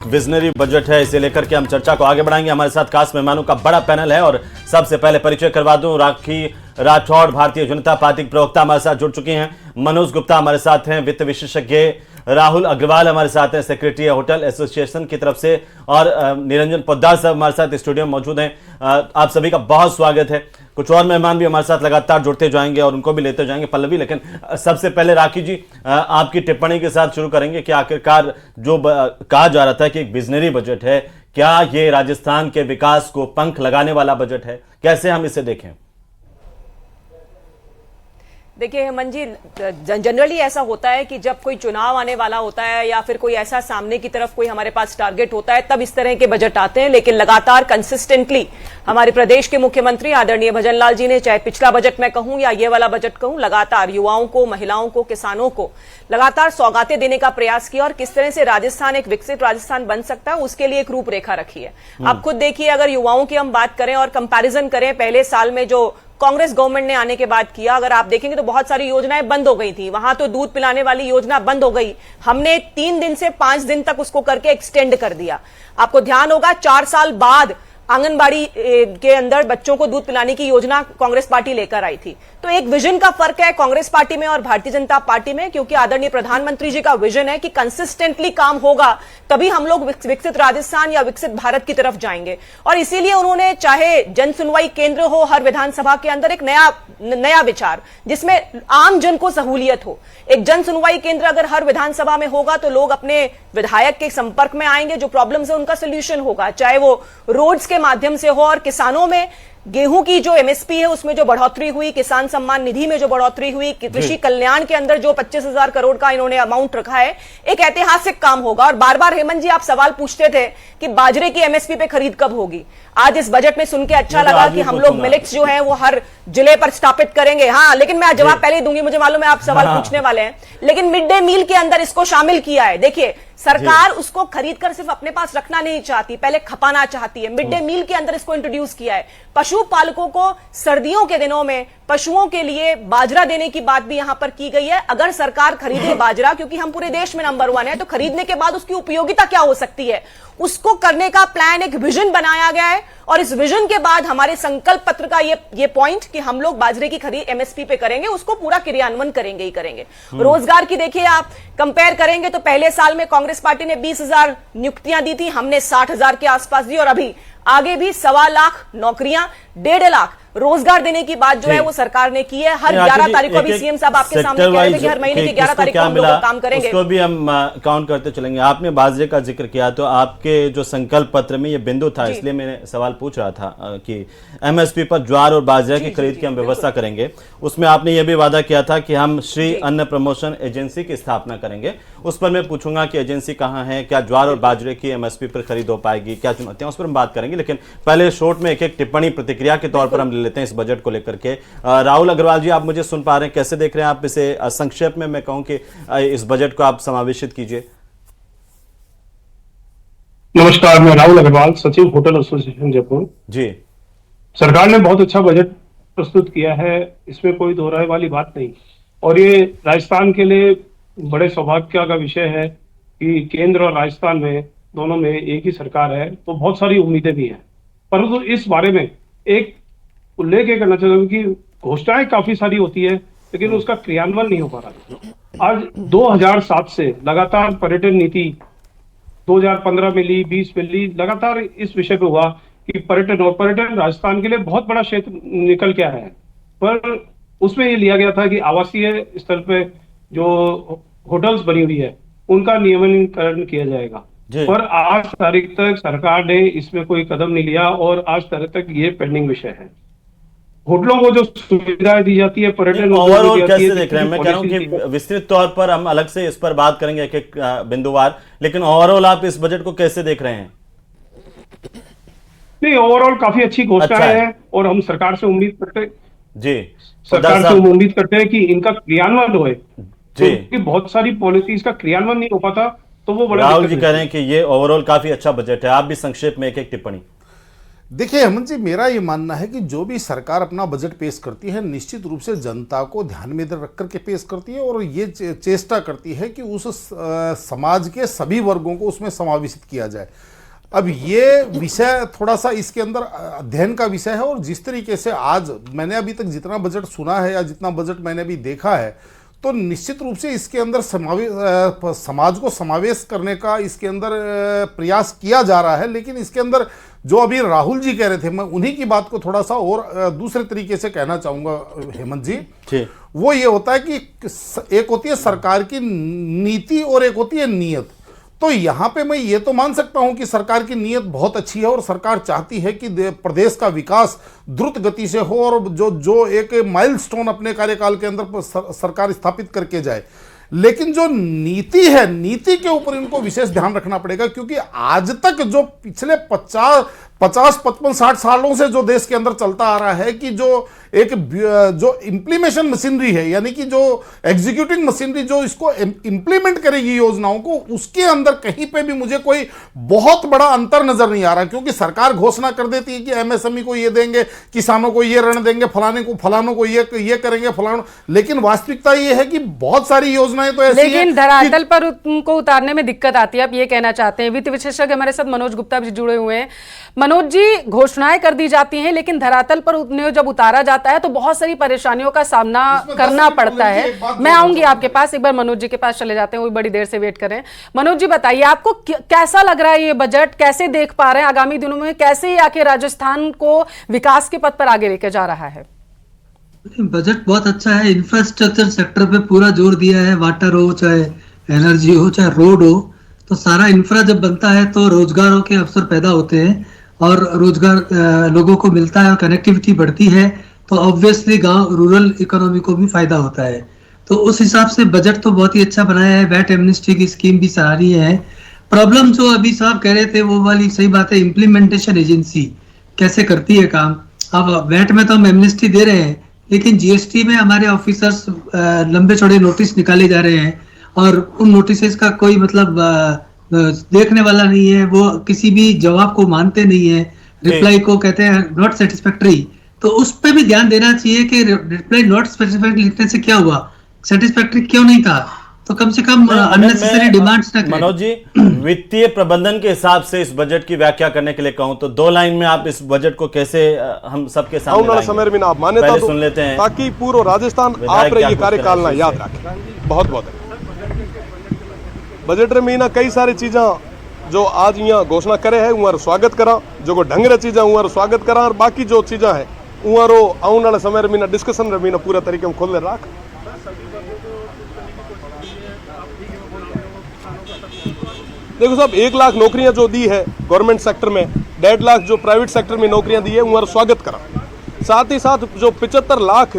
Visionary budget है, इसे लेकर के हम चर्चा को आगे बढ़ाएंगे। हमारे साथ खास मेहमानों का बड़ा पैनल है और सबसे पहले परिचय करवा दूं, राखी राठौड़ भारतीय जनता पार्टी के प्रवक्ता हमारे साथ जुड़ चुके हैं। मनोज गुप्ता हमारे साथ हैं, वित्त विशेषज्ञ। राहुल अग्रवाल हमारे साथ हैं, सेक्रेटरी होटल एसोसिएशन की तरफ से। और निरंजन पोद्दार साहब हमारे साथ स्टूडियो में मौजूद हैं। आप सभी का बहुत स्वागत है। कुछ और मेहमान भी हमारे साथ लगातार जुड़ते जाएंगे और उनको भी लेते जाएंगे पल्लवी। लेकिन सबसे पहले राखी जी, आपकी टिप्पणी के साथ शुरू करेंगे कि आखिरकार जो कहा जा रहा था कि एक विजनरी बजट है, क्या ये राजस्थान के विकास को पंख लगाने वाला बजट है? कैसे हम इसे देखें? देखिए हेमंत जी, जनरली ऐसा होता है कि जब कोई चुनाव आने वाला होता है या फिर कोई ऐसा सामने की तरफ कोई हमारे पास टारगेट होता है, तब इस तरह के बजट आते हैं। लेकिन लगातार कंसिस्टेंटली हमारे प्रदेश के मुख्यमंत्री आदरणीय भजनलाल जी ने, चाहे पिछला बजट मैं कहूं या ये वाला बजट कहूं, लगातार युवाओं को, महिलाओं को, किसानों को लगातार सौगातें देने का प्रयास किया और किस तरह से राजस्थान एक विकसित राजस्थान बन सकता है उसके लिए एक रूपरेखा रखी है। आप खुद देखिए, अगर युवाओं की हम बात करें और कंपैरिजन करें पहले साल में जो कांग्रेस गवर्नमेंट ने आने के बाद किया, अगर आप देखेंगे तो बहुत सारी योजनाएं बंद हो गई थी। वहां तो दूध पिलाने वाली योजना बंद हो गई, हमने 3 दिन से 5 दिन तक उसको करके एक्सटेंड कर दिया। आपको ध्यान होगा 4 साल बाद आंगनबाड़ी के अंदर बच्चों को दूध पिलाने की योजना कांग्रेस पार्टी लेकर आई थी। तो एक विजन का फर्क है कांग्रेस पार्टी में और भारतीय जनता पार्टी में, क्योंकि आदरणीय प्रधानमंत्री जी का विजन है कि कंसिस्टेंटली काम होगा तभी हम लोग विकसित राजस्थान या विकसित भारत की तरफ जाएंगे। और इसीलिए उन्होंने, चाहे जन सुनवाई केंद्र हो हर विधानसभा के अंदर, एक नया विचार जिसमें आम जन को सहूलियत हो। एक जन सुनवाई केंद्र अगर हर विधानसभा में होगा तो लोग अपने विधायक के संपर्क में आएंगे, जो प्रॉब्लम्स है उनका सोल्यूशन होगा, चाहे वो रोड्स के माध्यम से हो। और किसानों में गेहूं की जो एमएसपी है उसमें जो बढ़ोतरी हुई, किसान सम्मान निधि में जो बढ़ोतरी हुई, कृषि कल्याण के अंदर जो 25,000 करोड़ का इन्होंने अमाउंट रखा है, एक ऐतिहासिक काम होगा। और बार बार हेमंत जी आप सवाल पूछते थे कि बाजरे की एमएसपी पे खरीद कब होगी। आज इस बजट में सुन के अच्छा लगा कि हम लोग मिलेट्स जो है वो हर जिले पर स्थापित करेंगे। हाँ, लेकिन मैं जवाब पहले दूंगी, मुझे मालूम है आप सवाल पूछने वाले हैं। लेकिन मिड डे मील के अंदर इसको शामिल किया है। देखिए, सरकार उसको खरीद कर सिर्फ अपने पास रखना नहीं चाहती, पहले खपाना चाहती है। मिड डे मील के अंदर इसको इंट्रोड्यूस किया है। पशुपालकों को सर्दियों के दिनों में पशुओं के लिए बाजरा देने की बात भी यहां पर की गई है। अगर सरकार खरीदे बाजरा, क्योंकि हम पूरे देश में नंबर 1 है, तो खरीदने के बाद उसकी उपयोगिता क्या हो सकती है, उसको करने का प्लान, एक विजन बनाया गया है। और इस विजन के बाद हमारे संकल्प पत्र का ये पॉइंट कि हम लोग बाजरे की खरीद एमएसपी पे करेंगे, उसको पूरा क्रियान्वयन करेंगे ही करेंगे। रोजगार की देखिए, आप कंपेयर करेंगे तो पहले साल में कांग्रेस पार्टी ने 20,000 नियुक्तियां दी थी, हमने 60,000 के आसपास दी। और अभी आगे भी 1.25 लाख नौकरियां, 1.5 लाख रोजगार देने की बात जो है वो सरकार ने की है। हर 11 तारीख को भी सीएम साहब आपके सामने कह रहे थे कि हर महीने की 11 तारीख को हम लोग काम करेंगे। उसको भी हम काउंट करते चलेंगे। आपने बाजरे का जिक्र किया, तो आपके जो संकल्प पत्र में ये बिंदु था, इसलिए मैंने सवाल पूछ रहा था कि एमएसपी पर ज्वार और बाजरे की खरीद की हम व्यवस्था करेंगे। उसमें आपने ये भी वादा किया था कि हम श्री अन्न प्रमोशन एजेंसी की स्थापना करेंगे। उस पर मैं पूछूंगा कि एजेंसी कहां है, क्या ज्वार और बाजरे की एमएसपी पर खरीद हो पाएगी, क्या चुनौतियां, उस पर हम बात करेंगे। लेकिन पहले शॉर्ट में एक टिप्पणी प्रतिक्रिया के तौर पर हम ले लेते हैं इस बजट को लेकर के। राहुल अग्रवाल जी, आप मुझे सुन पा रहे हैं? कैसे देख रहे हैं आप इसे? संक्षेप में मैं कहूं कि इस बजट को आप समावेशित कीजिए। नमस्कार, मैं राहुल अग्रवाल, सचिव होटल एसोसिएशन जयपुर जी। सरकार ने बहुत अच्छा बजट प्रस्तुत किया है, इसमें कोई दो राय वाली बात नहीं। और ये राजस्थान के लिए बड़े सौभाग्य का विषय है कि केंद्र और राजस्थान में दोनों में एक ही सरकार है, तो बहुत सारी उम्मीदें भी हैं। परंतु इस बारे में एक उल्लेख करना चाहूंगा कि घोषणाएं काफी सारी होती है लेकिन उसका क्रियान्वयन नहीं हो पा रहा। आज 2007 से लगातार पर्यटन नीति 2015 मिली, 20 मिली, लगातार इस विषय पे हुआ कि पर्यटन राजस्थान के लिए बहुत बड़ा क्षेत्र निकल के आया है। पर उसमें ये लिया गया था कि आवासीय स्तर पे जो होटल्स बनी हुई है उनका नियमनीकरण किया जाएगा, पर आज तारीख तक सरकार ने इसमें कोई कदम नहीं लिया और आज तारीख तक ये पेंडिंग विषय है। होटलों को जो सुविधाएं दी जाती है, पर्यटन ओवरऑल कैसे देख रहे हैं? मैं कह रहा हूं कि विस्तृत तौर पर हम अलग से इस पर बात करेंगे एक एक बिंदुवार, लेकिन ओवरऑल आप इस बजट को कैसे देख रहे हैं? नहीं, ओवरऑल काफी अच्छी घोषणाएं हैं और हम सरकार से उम्मीद करते हैं कि इनका क्रियान्वयन होए, क्योंकि बहुत सारी पॉलिसीज का क्रियान्वयन नहीं हो पाता, तो वो बड़ा। राहुल जी कह रहे हैं कि ये ओवरऑल काफी अच्छा बजट है। आप भी संक्षेप में एक एक टिप्पणी। देखिए हेमंत जी, मेरा ये मानना है कि जो भी सरकार अपना बजट पेश करती है निश्चित रूप से जनता को ध्यान में रख करके पेश करती है और ये चेष्टा करती है कि उस समाज के सभी वर्गों को उसमें समावेशित किया जाए। अब ये विषय थोड़ा सा इसके अंदर अध्ययन का विषय है और जिस तरीके से आज मैंने अभी तक जितना बजट सुना है या जितना बजट मैंने अभी देखा है तो निश्चित रूप से इसके अंदर समाज को समावेश करने का इसके अंदर प्रयास किया जा रहा है। लेकिन इसके अंदर जो अभी राहुल जी कह रहे थे, मैं उन्हीं की बात को थोड़ा सा और दूसरे तरीके से कहना चाहूंगा हेमंत जी। वो ये होता है कि एक होती है सरकार की नीति और एक होती है नीयत। तो यहां पे मैं ये तो मान सकता हूं कि सरकार की नीयत बहुत अच्छी है और सरकार चाहती है कि प्रदेश का विकास द्रुत गति से हो और जो एक माइलस्टोन अपने कार्यकाल के अंदर सरकार स्थापित करके जाए। लेकिन जो नीति है, नीति के ऊपर इनको विशेष ध्यान रखना पड़ेगा, क्योंकि आज तक जो पिछले 50, 55, 60 सालों से जो देश के अंदर चलता आ रहा है कि जो इंप्लीमेशन मशीनरी है, यानी कि जो एग्जीक्यूटिंग मशीनरी जो इसको इंप्लीमेंट करेगी योजनाओं को, उसके अंदर कहीं पे भी मुझे कोई बहुत बड़ा अंतर नजर नहीं आ रहा। क्योंकि सरकार घोषणा कर देती है कि एमएसएमई को ये देंगे, किसानों को ये ऋण देंगे, फलानों को ये करेंगे, लेकिन वास्तविकता ये है कि बहुत सारी योजनाएं तो ऐसी लेकिन धरातल पर उनको उतारने में दिक्कत आती है। आप ये कहना चाहते हैं। वित्त विशेषज्ञ हमारे साथ मनोज गुप्ता भी जुड़े हुए हैं। मनोज जी, घोषणाएं कर दी जाती हैं लेकिन धरातल पर उन्हें जब उतारा जाता है तो बहुत सारी परेशानियों का सामना करना पड़ता है। मैं आऊंगी आपके पास, एक बार मनोज जी के पास चले जाते हैं, वो बड़ी देर से वेट कर रहे हैं। मनोज जी बताइए, आपको कैसा लग रहा है ये बजट? कैसे देख पा रहे हैं आगामी दिनों में कैसे आके राजस्थान को विकास के पथ पर आगे लेकर जा रहा है? बजट बहुत अच्छा है। इंफ्रास्ट्रक्चर सेक्टर पे पूरा जोर दिया है। वाटर हो, चाहे एनर्जी हो, चाहे रोड हो, तो सारा इंफ्रा जब बनता है तो रोजगारों के अवसर पैदा होते हैं और रोजगार लोगों को मिलता है और कनेक्टिविटी बढ़ती है, तो ऑब्वियसली गांव रूरल इकोनॉमी को भी फायदा होता है। तो उस हिसाब से बजट तो बहुत ही अच्छा बनाया है। वैट एमनेस्टी की स्कीम भी सराहनीय है। प्रॉब्लम जो अभी साहब कह रहे थे वो वाली सही बात है। इम्प्लीमेंटेशन एजेंसी कैसे करती है काम। अब वैट में तो हम एमनेस्टी दे रहे हैं, लेकिन जीएसटी में हमारे ऑफिसर्स लंबे चौड़े नोटिस निकाले जा रहे हैं और उन नोटिस का कोई मतलब देखने वाला नहीं है। वो किसी भी जवाब को मानते नहीं है, रिप्लाई को कहते हैं नॉट सेटिस्फैक्टरी। तो उस पे भी ध्यान देना चाहिए कि रिप्लाई नॉट सेटिस्फैक्टरी लिखने से क्या हुआ, सेटिस्फैक्टरी क्यों नहीं था। तो कम से कम अननेसेसरी डिमांड्स ना करें। मनोज जी, वित्तीय प्रबंधन के हिसाब से इस बजट की व्याख्या करने के लिए कहूं तो 2 लाइन में आप इस बजट को कैसे हम सबके सामने समय में आप मान्यता सुन लेते हैं ताकि पूरा राजस्थान आप ये कार्यकाल ना याद रखें। बहुत बजट में ना कई सारी चीजा जो आज यहाँ घोषणा करे है उहार स्वागत करा, जो ढंग रे चीजा उहार स्वागत करा और बाकी जो चीजा है उहारो आने वाले समय में डिस्कशन में पूरा तरीके में खोल रख। देखो साहब, 1 लाख नौकरियां जो दी है गवर्नमेंट सेक्टर में, 1.5 लाख जो प्राइवेट सेक्टर में नौकरियां दी है उहार स्वागत करा। साथ ही साथ जो 75 लाख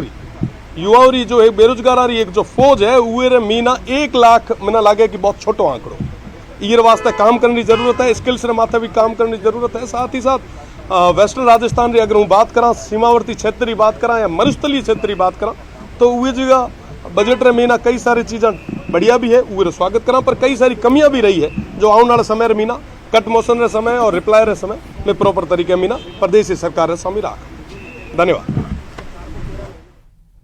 युवाओं जो एक बेरोजगार एक जो फौज है उरे मीना 1 लाख मना लागे कि बहुत छोटो आंकड़ो। ये वास्ते काम करने की जरूरत है, स्किल्स रे माथे भी काम करने की जरूरत है। साथ ही साथ वेस्टर्न राजस्थान री अगर हूँ बात करा, सीमावर्ती क्षेत्र की बात करा या मरुस्थलीय क्षेत्र की बात करा, तो वे जगह बजट रे मीना कई सारी चीज़ें बढ़िया भी है, वो स्वागत करा, पर कई सारी कमियां भी रही है जो आने वाले समय रे मीना कट मोशन रे समय और रिप्लाई रे समय में प्रॉपर तरीके मीना प्रदेश सरकार रे सामने रख। धन्यवाद।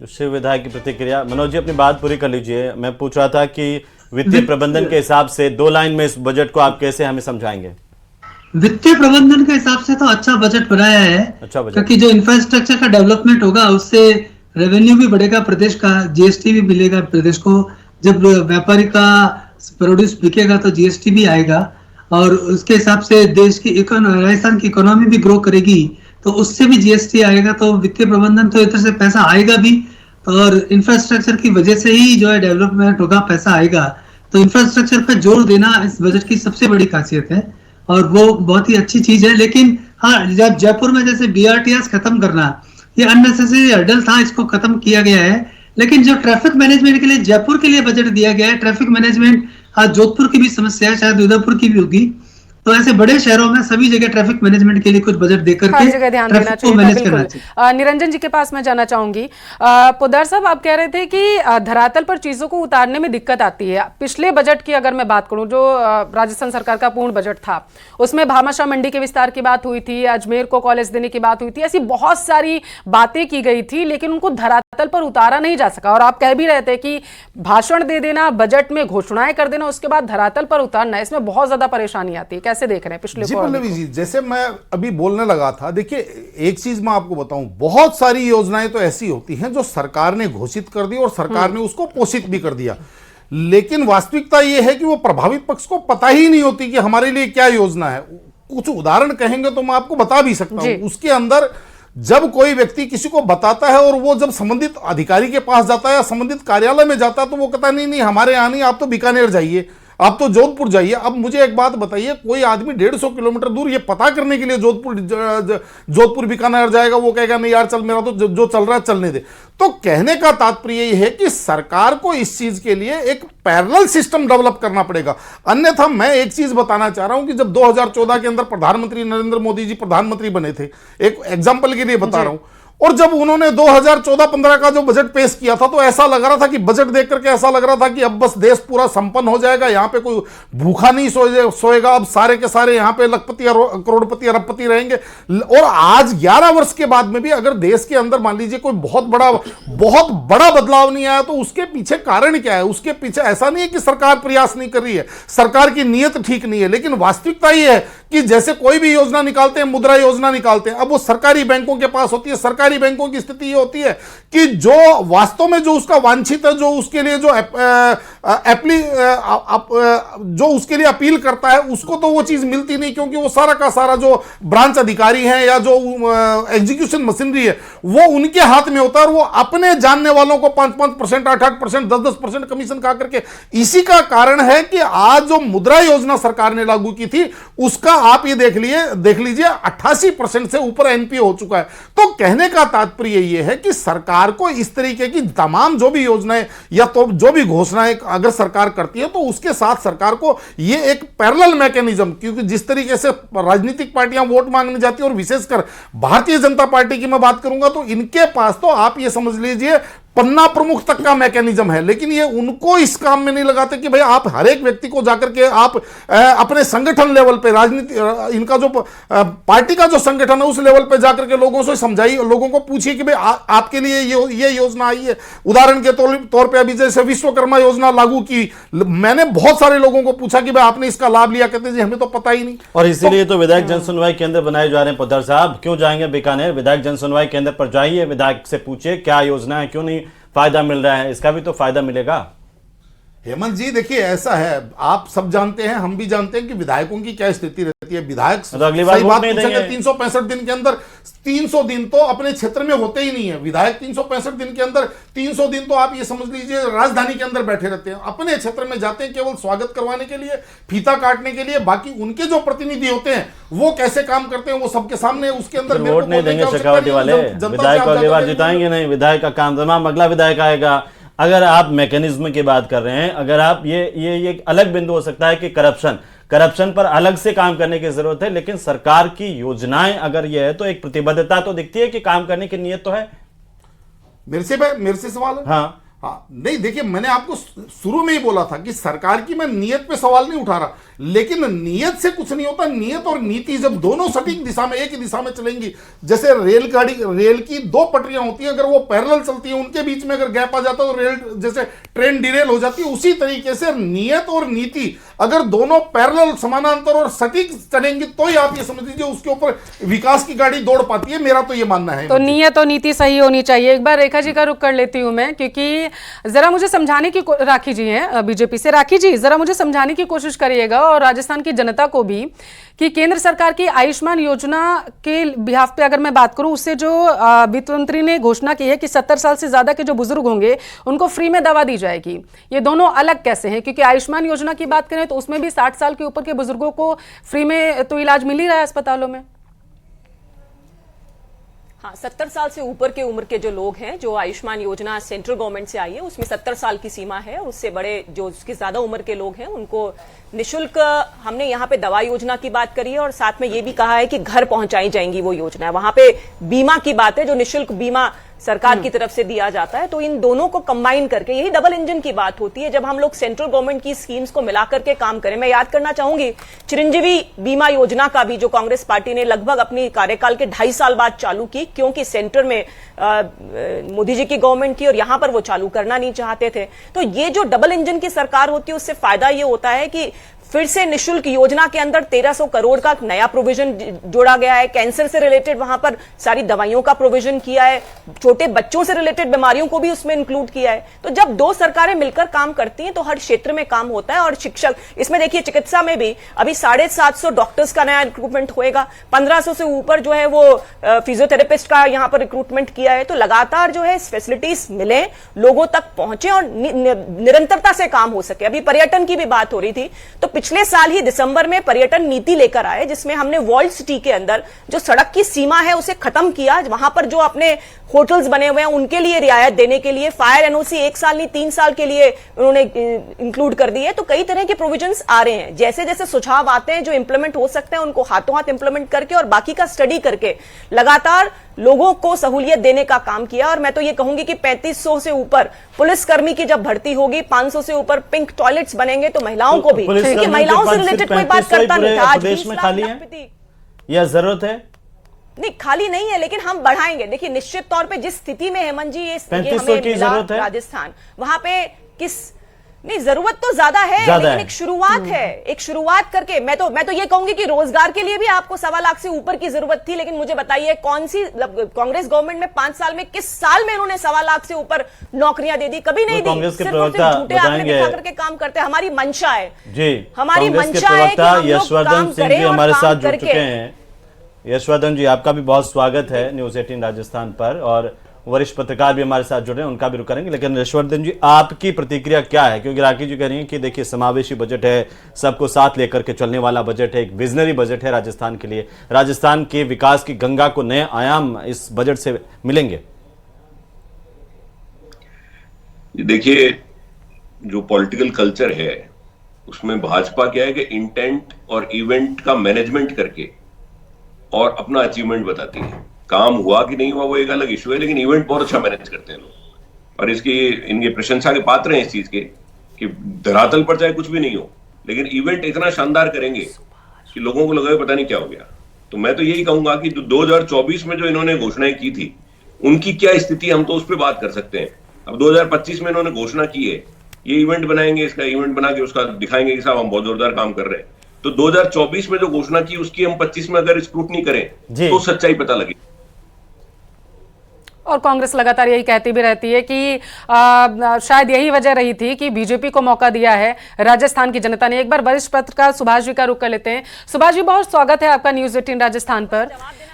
शिव विधायक की प्रतिक्रिया। मनोज जी, अपनी बात पूरी कर लीजिए। मैं पूछ रहा था कि वित्तीय प्रबंधन के हिसाब से 2 लाइन में इस बजट को आप कैसे हमें समझाएंगे? वित्तीय प्रबंधन के हिसाब से तो अच्छा बजट बनाया है। अच्छा बजट, क्योंकि जो इंफ्रास्ट्रक्चर का डेवलपमेंट होगा उससे रेवेन्यू भी बढ़ेगा प्रदेश का, जीएसटी भी मिलेगा प्रदेश को। जब व्यापारी का प्रोड्यूस बिकेगा तो जीएसटी भी आएगा और उसके हिसाब से देश की राजस्थान की इकोनॉमी भी ग्रो करेगी, तो उससे भी जीएसटी आएगा। तो वित्तीय प्रबंधन तो इधर से पैसा आएगा भी और इंफ्रास्ट्रक्चर की वजह से ही जो है डेवलपमेंट होगा, पैसा आएगा। तो इंफ्रास्ट्रक्चर पर जोर देना इस बजट की सबसे बड़ी खासियत है और वो बहुत ही अच्छी चीज है। लेकिन हाँ, जब जयपुर में जैसे बीआरटीएस खत्म करना ये अननेसेसरी हर्डल था, इसको खत्म किया गया है। लेकिन जो ट्रैफिक मैनेजमेंट के लिए जयपुर के लिए बजट दिया गया है, ट्रैफिक मैनेजमेंट आज जोधपुर की भी समस्या है, शायद उदयपुर की भी होगी। तो ऐसे बड़े शहरों में सभी जगह ट्रैफिक मैनेजमेंट के लिए कुछ बजट देकर हर के जगह ध्यान देना ट्रैफिक को चाहिए था, मैनेज करना बिल्कुल। चाहिए। निरंजन जी के पास मैं जाना चाहूंगी। पोद्दार साहब, आप कह रहे थे कि धरातल पर चीजों को उतारने में दिक्कत आती है। पिछले बजट की अगर मैं बात करूं, जो राजस्थान सरकार का पूर्ण बजट था, उसमें भामाशाह मंडी के विस्तार की बात हुई थी, अजमेर को कॉलेज देने की बात हुई थी, ऐसी बहुत सारी बातें की गई थी, लेकिन उनको धरातल पर उतारा नहीं जा सका। और आप कह भी रहे थे कि भाषण दे देना, बजट में घोषणाएं कर देना, उसके बाद धरातल पर उतारना, इसमें बहुत ज्यादा परेशानी आती है। कैसे देख रहे हैं पिछले जी पल्लवी जी, जैसे मैं अभी बोलने लगा था, देखिए एक चीज मैं आपको बताऊं, बहुत सारी योजनाएं तो ऐसी होती हैं जो सरकार ने घोषित कर दी और सरकार ने उसको पोषित भी कर दिया, लेकिन वास्तविकता यह है कि वो प्रभावित पक्ष को पता ही नहीं होती कि हमारे लिए क्या योजना है। कुछ उदाहरण कहेंगे तो मैं आपको बता भी सकता हूं। उसके अंदर जब कोई व्यक्ति किसी को बताता है और वो जब संबंधित अधिकारी के पास जाता है या संबंधित कार्यालय में जाता है, तो वो कहता नहीं नहीं हमारे यहाँ नहीं, आप तो बीकानेर जाइए, आप तो जोधपुर जाइए। अब मुझे एक बात बताइए, कोई आदमी 150 किलोमीटर दूर ये पता करने के लिए जोधपुर बीकानेर जाएगा, वो कहेगा नहीं यार चल, मेरा तो जो चल रहा है चलने दे। तो कहने का तात्पर्य ये है कि सरकार को इस चीज के लिए एक पैरेलल सिस्टम डेवलप करना पड़ेगा। अन्यथा मैं एक चीज बताना चाह रहा हूं कि जब 2014 के अंदर प्रधानमंत्री नरेंद्र मोदी जी प्रधानमंत्री बने थे, एक एग्जाम्पल के लिए बता रहा हूं, और जब उन्होंने 2014-15 का जो बजट पेश किया था, तो ऐसा लग रहा था कि बजट देख करके ऐसा लग रहा था कि अब बस देश पूरा संपन्न हो जाएगा, यहां पे कोई भूखा नहीं सोएगा, अब सारे के सारे यहां पे लखपति करोड़पति अरबपति रहेंगे। और आज 11 वर्ष के बाद में भी अगर देश के अंदर मान लीजिए कोई बहुत बड़ा बदलाव नहीं आया, तो उसके पीछे कारण क्या है? उसके पीछे ऐसा नहीं है कि सरकार प्रयास नहीं कर रही है, सरकार की नीयत ठीक नहीं है, लेकिन वास्तविकता यह है कि जैसे कोई भी योजना निकालते हैं, मुद्रा योजना निकालते हैं, अब वो सरकारी बैंकों के पास होती है। सरकारी बैंकों की स्थिति ये होती है कि जो वास्तव में जो उसका वांछित है, जो उसके लिए जो उसके लिए अपील करता है, उसको तो वो चीज मिलती नहीं, क्योंकि वो सारा का सारा जो ब्रांच अधिकारी हैं या जो एग्जीक्यूशन मशीनरी है वो उनके हाथ में होता है, और वो अपने जानने वालों को 5-5%, 8-8%, 10-10% कमीशन खा करके। इसी का कारण है कि आज जो मुद्रा योजना सरकार ने लागू की थी, उसका आप ये देख लीजिए 88% से ऊपर एनपीए हो चुका है। तो कहने का तात्पर्य यह है कि सरकार को इस तरीके की तमाम जो भी योजनाएं या तो जो भी घोषणाएं अगर सरकार करती है, तो उसके साथ सरकार को यह एक पैरेलल मैकेनिज्म, क्योंकि जिस तरीके से राजनीतिक पार्टियां वोट मांगने जाती है, और विशेषकर भारतीय जनता पार्टी की मैं बात करूंगा, तो इनके पास तो आप ये समझ लीजिए पन्ना प्रमुख तक का मैकेनिज्म है, लेकिन ये उनको इस काम में नहीं लगाते कि भाई आप हर एक व्यक्ति को जाकर के आप अपने संगठन लेवल पे, राजनीति इनका जो पार्टी का जो संगठन है उस लेवल पे जाकर के लोगों से समझाइए, लोगों को पूछिए कि भाई आपके लिए ये योजना आई है। उदाहरण के तौर पे अभी जैसे विश्वकर्मा योजना लागू की, मैंने बहुत सारे लोगों को पूछा कि भाई आपने इसका लाभ लिया, कहते जी हमें तो पता ही नहीं। और इसीलिए तो विधायक जन सुनवाई केंद्र बनाए जा रहे हैं। पोद्दार साहब, क्यों जाएंगे बीकानेर? विधायक जन सुनवाई केंद्र पर जाइए, विधायक से पूछिए क्या योजना है, क्यों नहीं फायदा मिल रहा है, इसका भी तो फायदा मिलेगा। हेमंत जी देखिए, ऐसा है, आप सब जानते हैं, हम भी जानते हैं कि विधायकों की क्या स्थिति रहती है। विधायक तो अगली बार वोट नहीं देंगे। 365 दिन के अंदर 300 दिन तो अपने क्षेत्र में होते ही नहीं है। विधायक 365 दिन के अंदर 300 दिन तो आप ये समझ लीजिए राजधानी के अंदर बैठे रहते हैं, अपने क्षेत्र में जाते हैं केवल स्वागत करवाने के लिए, फीता काटने के लिए। बाकी उनके जो प्रतिनिधि होते हैं वो कैसे काम करते हैं वो सबके सामने, उसके अंदर वोट नहीं देंगे शेखावटी वाले, विधायक को अगली बार जिताएंगे नहीं, विधायक का काम तमाम, अगला विधायक आएगा। अगर आप मैकेनिज्म की बात कर रहे हैं, अगर आप ये अलग बिंदु हो सकता है कि करप्शन पर अलग से काम करने की जरूरत है, लेकिन सरकार की योजनाएं अगर ये है तो एक प्रतिबद्धता तो दिखती है कि काम करने की नीयत तो है। मेरे से सवाल है। हाँ नहीं देखिए, मैंने आपको शुरू में ही बोला था कि सरकार की मैं नीयत पे सवाल नहीं उठा रहा, लेकिन नीयत से कुछ नहीं होता। नीयत और नीति जब दोनों सटीक दिशा में, एक ही दिशा में चलेंगी, जैसे रेल की 2 पटरियां होती है, अगर वो पैरेलल चलती है, उनके बीच में अगर गैप आ जाता है तो रेल जैसे ट्रेन डिरेल हो जाती है, उसी तरीके से नियत और नीति अगर दोनों पैरेलल, समानांतर और सटीक चलेंगी, तो ही आप ये समझ लीजिए उसके ऊपर विकास की गाड़ी दौड़ पाती है। मेरा तो ये मानना है। तो नियत और नीति सही होनी चाहिए। एक बार रेखा जी का रुख कर लेती हूं मैं, क्योंकि जरा मुझे समझाने की, राखी जी हैं बीजेपी से, राखी जी जरा मुझे समझाने की कोशिश करिएगा और राजस्थान की जनता को भी, कि केंद्र सरकार की आयुष्मान योजना के बिहाफ पे अगर मैं बात करूं, उससे जो वित्त मंत्री ने घोषणा की है कि 70 साल से ज्यादा के जो बुजुर्ग होंगे उनको फ्री में दवा दी जाएगी, ये दोनों अलग कैसे हैं? क्योंकि आयुष्मान योजना की बात करें तो उसमें भी 60 साल के ऊपर के बुजुर्गों को फ्री में तो इलाज मिल ही रहा है अस्पतालों में। हाँ, 70 साल से ऊपर के उम्र के जो लोग हैं, जो आयुष्मान योजना सेंट्रल गवर्नमेंट से आई है, उसमें 70 साल की सीमा है। उससे बड़े जो उसकी ज्यादा उम्र के लोग हैं उनको निशुल्क, हमने यहाँ पे दवा योजना की बात करी है और साथ में ये भी कहा है कि घर पहुंचाई जाएंगी वो योजना। वहां पे बीमा की बात है, जो निशुल्क बीमा सरकार की तरफ से दिया जाता है। तो इन दोनों को कंबाइन करके, यही डबल इंजन की बात होती है जब हम लोग सेंट्रल गवर्नमेंट की स्कीम्स को मिला करके काम करें। मैं याद करना चाहूंगी चिरंजीवी बीमा योजना का भी, जो कांग्रेस पार्टी ने लगभग अपनी कार्यकाल के 2.5 साल बाद चालू की, क्योंकि सेंटर में मोदी जी की गवर्नमेंट थी और यहां पर वो चालू करना नहीं चाहते थे। तो ये जो डबल इंजन की सरकार होती है, उससे फायदा ये होता है कि फिर से निशुल्क योजना के अंदर 1300 करोड़ का नया प्रोविजन जोड़ा गया है। कैंसर से रिलेटेड वहां पर सारी दवाइयों का प्रोविजन किया है, छोटे बच्चों से रिलेटेड बीमारियों को भी उसमें इंक्लूड किया है। तो जब दो सरकारें मिलकर काम करती हैं तो हर क्षेत्र में काम होता है। और शिक्षक, इसमें देखिए चिकित्सा में भी अभी 750 डॉक्टर्स का नया रिक्रूटमेंट होएगा, 1500 से ऊपर जो है वो फिजियोथेरेपिस्ट का यहां पर रिक्रूटमेंट किया है। तो लगातार जो है फैसिलिटीज मिले, लोगों तक पहुंचे और निरंतरता से काम हो सके। अभी पर्यटन की भी बात हो रही थी, तो पिछले साल ही दिसंबर में पर्यटन नीति लेकर आए, जिसमें हमने वर्ल्ड सिटी के अंदर जो सड़क की सीमा है उसे खत्म किया। वहां पर जो अपने होटल्स बने हुए हैं उनके लिए रियायत देने के लिए फायर एनओसी 1 साल नहीं 3 साल के लिए उन्होंने इंक्लूड कर दी है। तो कई तरह के प्रोविजंस आ रहे हैं। जैसे जैसे सुझाव आते हैं जो इंप्लीमेंट हो सकते हैं, उनको हाथों हाथ इंप्लीमेंट करके और बाकी का स्टडी करके लगातार लोगों को सहूलियत देने का काम किया। और मैं तो ये कहूंगी कि 3500 से ऊपर पुलिसकर्मी की जब भर्ती होगी, 500 से ऊपर पिंक टॉयलेट्स बनेंगे तो महिलाओं को भी, क्योंकि महिलाओं से रिलेटेड कोई बात करता नहीं था। आज प्रदेश में खाली है या जरूरत है? नहीं, खाली नहीं है, लेकिन हम बढ़ाएंगे। देखिए निश्चित तौर पे जिस स्थिति में हेमंत जी ये 3500 की जरूरत है राजस्थान, वहां पे किस नहीं, जरूरत तो ज्यादा है, लेकिन एक शुरुआत है। एक शुरुआत करके मैं तो ये कहूंगी कि रोजगार के लिए भी आपको 1.25 लाख से ऊपर की जरूरत थी। लेकिन मुझे बताइए कौन सी कांग्रेस गवर्नमेंट में 5 साल में किस साल में इन्होंने 1.25 लाख से ऊपर नौकरियां दे दी? कभी नहीं दी। कांग्रेस के सिर्फ प्रवक्ता झूठे आंकड़े दिखा करके काम करते हैं। हमारी मंशा है जी, हमारी मंशा है कि हम लोग काम करें और हमारे साथ काम जुड़ करके। चुके हैं। यशवर्धन जी, आपका भी बहुत स्वागत है न्यूज 18 राजस्थान पर, और वरिष्ठ पत्रकार भी हमारे साथ जुड़े हैं, उनका भी रुख करेंगे। लेकिन यशवर्धन जी, आपकी प्रतिक्रिया क्या है? क्योंकि राखी जी कह रही हैं कि देखिए समावेशी बजट है, सबको साथ लेकर के चलने वाला बजट है, एक विजनरी बजट है राजस्थान के लिए। राजस्थान के विकास की गंगा को नए आयाम इस बजट से मिलेंगे। देखिए, जो पॉलिटिकल कल्चर है उसमें भाजपा क्या है कि इंटेंट और इवेंट का मैनेजमेंट करके और अपना अचीवमेंट बताती है। काम हुआ कि नहीं हुआ वो एक अलग इशू है, लेकिन इवेंट बहुत अच्छा मैनेज करते हैं लोग, और इसकी इनकी प्रशंसा के पात्र हैं इस चीज के कि धरातल पर चाहे कुछ भी नहीं हो, लेकिन इवेंट इतना शानदार करेंगे कि लोगों को लगा पता नहीं क्या हो गया। तो मैं तो यही कहूंगा कि जो 2024 में जो इन्होंने घोषणाएं की थी उनकी क्या स्थिति, हम तो उस पर बात कर सकते हैं। अब 2025 में इन्होंने घोषणा की है, ये इवेंट बनाएंगे, इसका इवेंट बना के उसका दिखाएंगे कि साहब हम बहुत जोरदार काम कर रहे हैं। तो 2024 में जो घोषणा की उसकी हम 25 में अगर स्क्रूटनी करें तो सच्चाई पता लगे। और कांग्रेस लगातार यही कहती भी रहती है कि शायद यही वजह रही थी कि बीजेपी को मौका दिया है राजस्थान की जनता ने। एक बार वरिष्ठ पत्रकार सुभाष जी का रुख कर लेते हैं। सुभाष जी, बहुत स्वागत है आपका न्यूज 18 राजस्थान पर।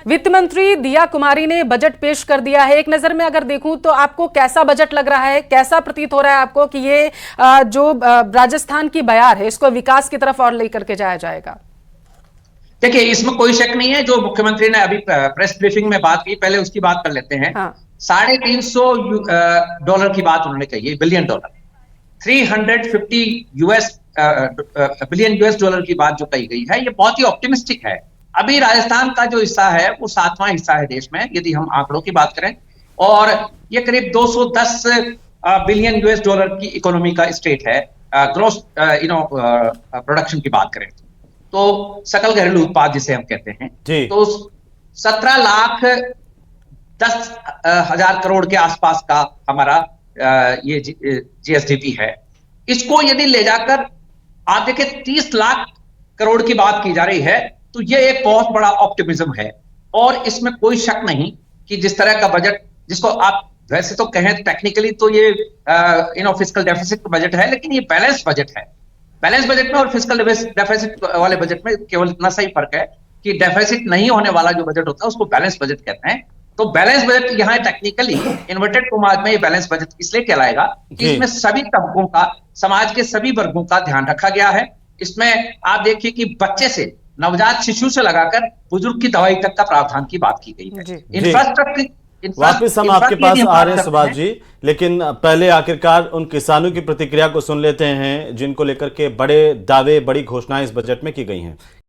वित्त मंत्री दिया कुमारी ने बजट पेश कर दिया है। एक नजर में अगर देखूं तो आपको कैसा बजट लग रहा है? कैसा प्रतीत हो रहा है आपको कि ये जो राजस्थान की बयार है इसको विकास की तरफ और लेकर के जाया जाएगा? देखिए, इसमें कोई शक नहीं है। जो मुख्यमंत्री ने अभी प्रेस ब्रीफिंग में बात की, पहले उसकी बात कर लेते हैं। हाँ। $350 की बात उन्होंने कही है, billion dollar. 350 billion US dollar की बात जो कही गई है, ये बहुत ही ऑप्टिमिस्टिक है। अभी राजस्थान का जो हिस्सा है वो 7वां हिस्सा है देश में, यदि हम आंकड़ों की बात करें, और ये करीब 210 बिलियन US डॉलर की इकोनॉमी का स्टेट है। ग्रोस प्रोडक्शन की बात करें तो सकल घरेलू उत्पाद जिसे हम कहते हैं, तो 17,10,000 करोड़ के आसपास का हमारा ये GSDP है। इसको यदि ले जाकर आप देखिए 30 लाख करोड़ की बात की जा रही है, तो ये एक बहुत बड़ा ऑप्टिमिज्म है। और इसमें कोई शक नहीं कि जिस तरह का बजट, जिसको आप वैसे तो कहें टेक्निकली तो ये फिस्कल डेफिसिट बजट है, लेकिन ये बैलेंस बजट है। बैलेंस बजट में और फिस्कल डेफिसिट वाले बजट में केवल इतना सही फर्क है कि डेफिसिट नहीं होने वाला जो बजट होता है उसको बैलेंस बजट कहते हैं। तो बैलेंस बजट यहाँ टेक्निकली इन्वर्टेड कॉमास में ये बैलेंस बजट इसलिए कहलाएगा कि इसमें सभी तबकों का, समाज के सभी वर्गों का ध्यान रखा गया है। इसमें आप देखिए कि बच्चे से नवजात शिशु से लगाकर बुजुर्ग की दवाई तक का प्रावधान की बात की गई है। जी। इंफ्रास्ट्रक्चर वापिस हम आपके पास आ रहे हैं सुभाष जी, लेकिन पहले आखिरकार उन किसानों की प्रतिक्रिया को सुन लेते हैं जिनको लेकर के बड़े दावे, बड़ी घोषणाएं इस बजट में की गई हैं।